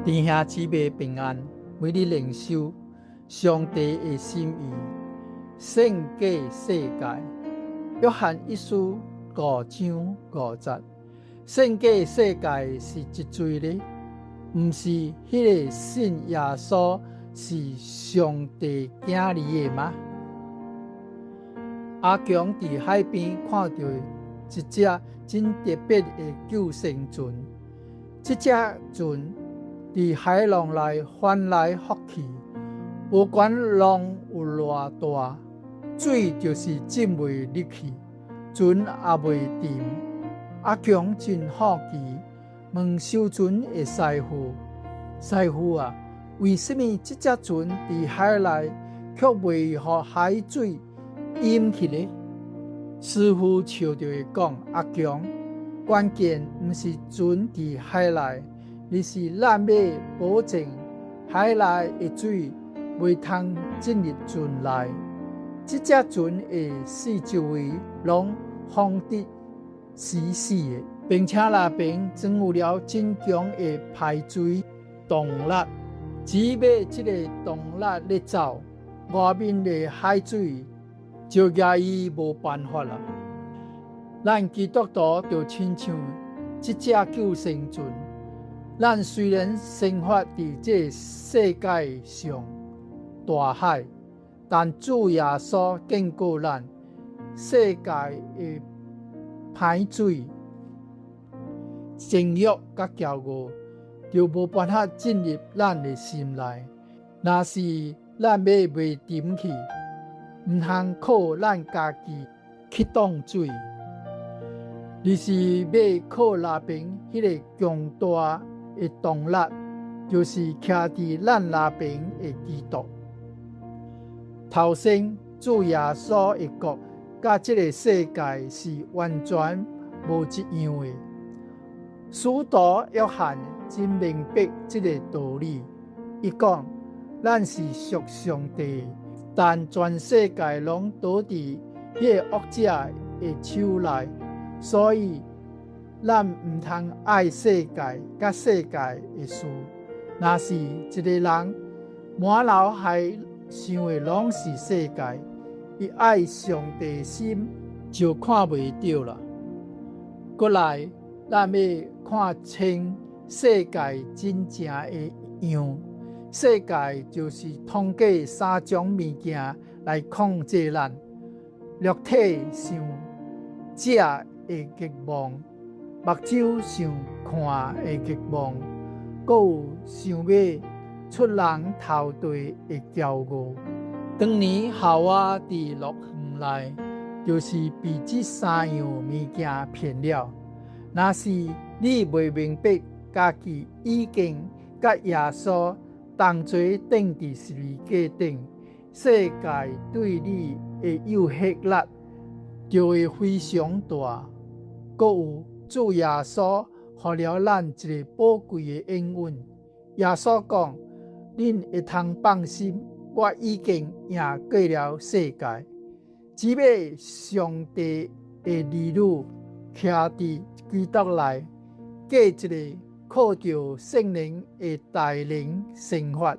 弟兄姊妹平安，每日靈修上帝的心意，勝過世界。約翰一書5章5節，勝過世界是一罪呢？不是迄個信耶穌是上帝兒子的嗎？阿強在海邊看到一隻真特別的救生船，這隻船在海浪內翻來覆去，不管浪有偌大，水就是浸袂入去，船也袂沉。阿強真好奇，問修船的師傅：師傅啊，為什麼這隻船在海內卻袂予海水淹去呢？師傅笑着講：阿強，關鍵不是船在海內，而是咱要保證海內的水袂通進入船內。這隻船的四周圍攏封得死死的，並且那邊裝有了真強的排水動力，只要這個動力咧走，外面的海水就壓伊無辦法了。咱基督徒就親像這隻救生船，咱雖然生活在這世界上大海，但主耶穌經過咱世界的排水、情慾甲驕傲，就無辦法進入咱的心內。若是咱要袂沉去，唔通靠咱家己去擋水，而是要靠那邊迄個強大的動力，就是徛佇咱那邊的基督。頭先主耶穌的國甲這個世界是完全無一樣的。使徒約翰真明白這個道理，伊講：咱是屬上帝，但全世界攏倒佇迄個惡者的手內，所以咱唔通愛世界甲世界的事。若是一個人滿腦海想的攏是世界，伊愛上帝心就看袂到了。過來，咱要看清世界真正的樣。世界就是通過三種物件來控制咱：肉體想食的慾望，目睭想看的慾望，還有想要出人頭地的驕傲。當年夏娃在樂園內，就是被這三樣物件騙了。若是你未明白家己已經甲耶穌同齊釘佇十字架頂，世界對你的誘惑力就會非常大。還有主耶穌給了咱一個寶貴的應允。耶穌講：恁會通放心，我已經贏過了世界。只要上帝的兒女徛佇基督內，過一個靠着聖靈的帶領生活，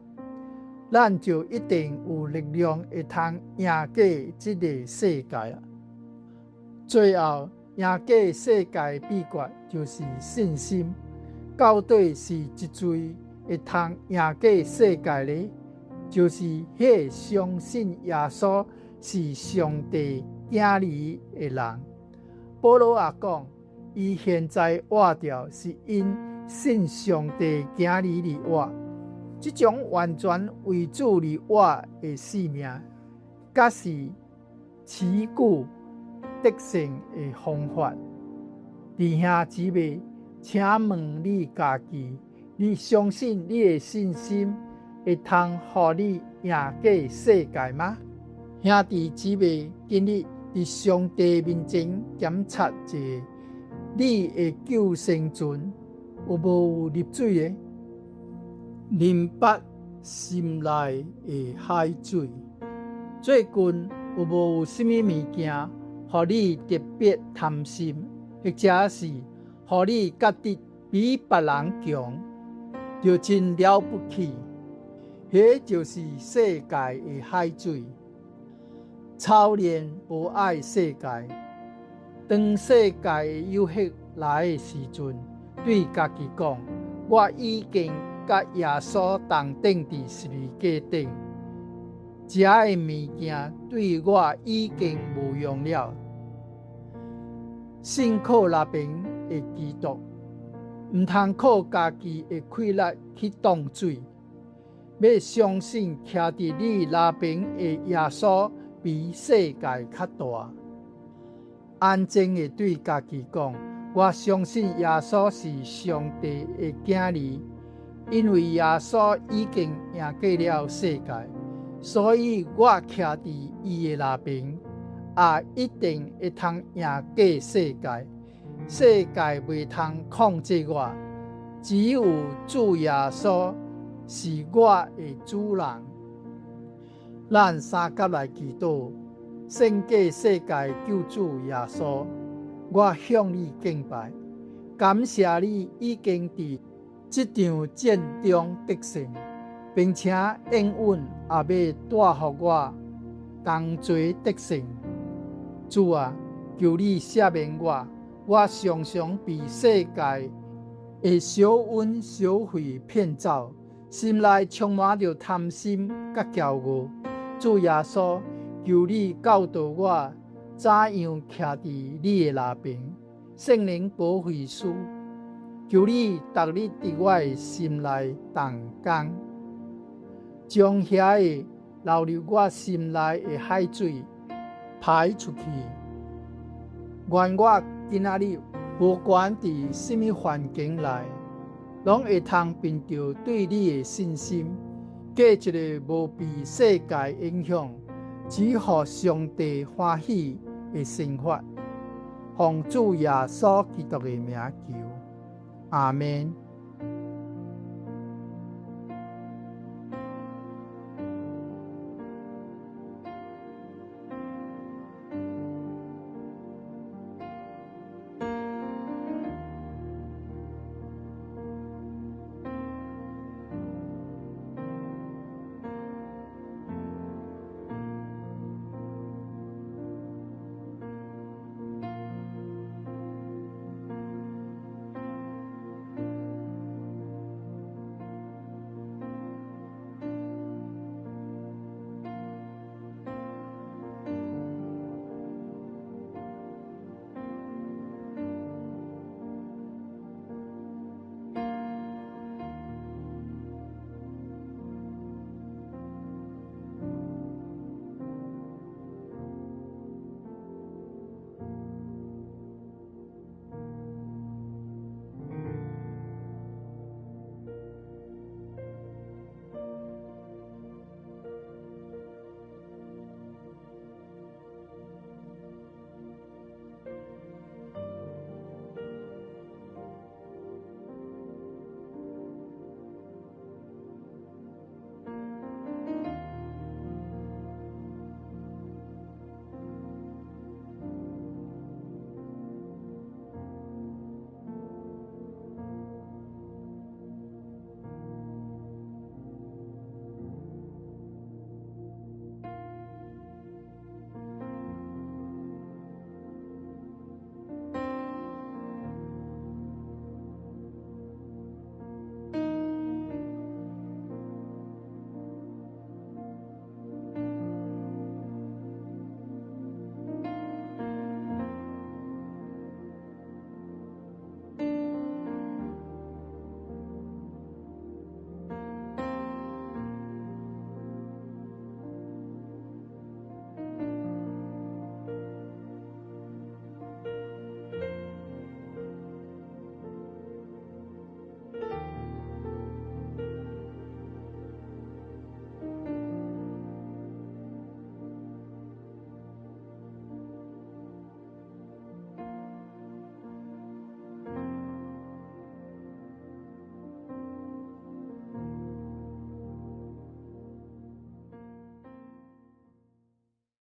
咱就一定有力量會通贏過這個世界了。最後，贏過世界秘訣就是信心。到底是一罪會通贏過世界呢？就是迄個相信耶穌是上帝兒子的人。保羅也講，伊現在活着是因信上帝兒子而活。這種完全為主而活的生命，才是持久得勝的方法。弟兄姊妹，請問你家己，你相信你的信心會通予你贏過世界嗎？兄弟姊妹，今日在上帝面前檢查一下，你的救生船有無入水呢？明白心內的海水。最近有無什麼物件予你特別貪心，或者是予你覺得比別人強？就真了不起。迄就是世界的海水。操练无爱世界，当世界的诱惑来的时阵，对家己讲：我已经甲耶稣同定伫十字架顶，食的物件对我已经无用了。信靠那边的基督，唔通靠家己的气力去挡水。要相信徛伫你那边的耶稣比世界较大。安静的对家己讲：我相信耶稣是上帝的囝儿，因为耶稣已经赢过了世界，所以我徛伫伊的那边，也一定会通赢过世界。世界袂通控制我，只有主耶稣是我的主人。咱三甲来祈祷，胜过世界救主耶稣，我向你敬拜，感谢你已经伫这场战中得胜，并且应允也要带予我同齐得胜。主啊，求你赦免我常常被世界的小恩小惠骗走，心内充满着贪心甲骄傲。主耶稣，求你教导我怎样徛伫你的那边。圣灵保惠师，求你逐日伫我的心内动工，将遐个流入我心内的海水排出去。愿我今仔日无管伫什么环境内，拢会通凭着对你的信心，过一个无被世界影响，只互上帝欢喜的生活。奉主耶稣基督的名求，阿们。